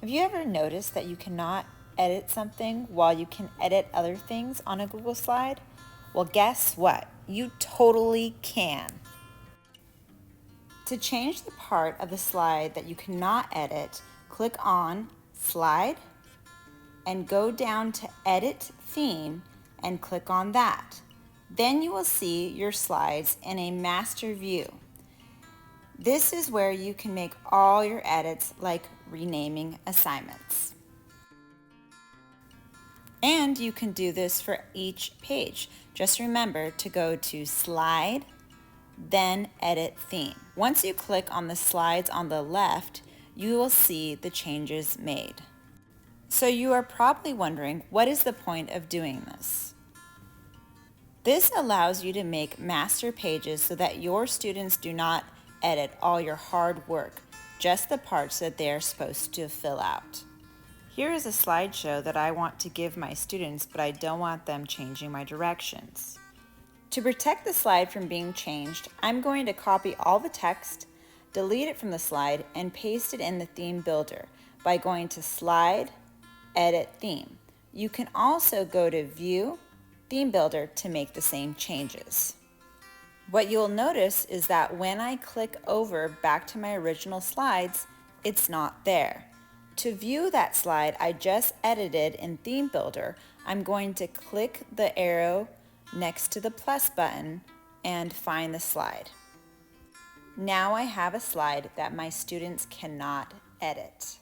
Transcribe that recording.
Have you ever noticed that you cannot edit something while you can edit other things on a Google slide? Well, guess what? You totally can. To change the part of the slide that you cannot edit, click on Slide and go down to Edit Theme and click on that. Then you will see your slides in a master view. This is where you can make all your edits, like renaming assignments. And you can do this for each page. Just remember to go to Slide, then Edit Theme. Once you click on the slides on the left, you will see the changes made. So you are probably wondering, what is the point of doing this? This allows you to make master pages so that your students do not edit all your hard work, just the parts that they are supposed to fill out. Here is a slideshow that I want to give my students, but I don't want them changing my directions. To protect the slide from being changed, I'm going to copy all the text, delete it from the slide, and paste it in the theme builder by going to Slide, Edit Theme. You can also go to View, Theme Builder to make the same changes. What you'll notice is that when I click over back to my original slides, it's not there. To view that slide I just edited in Theme Builder, I'm going to click the arrow next to the plus button and find the slide. Now I have a slide that my students cannot edit.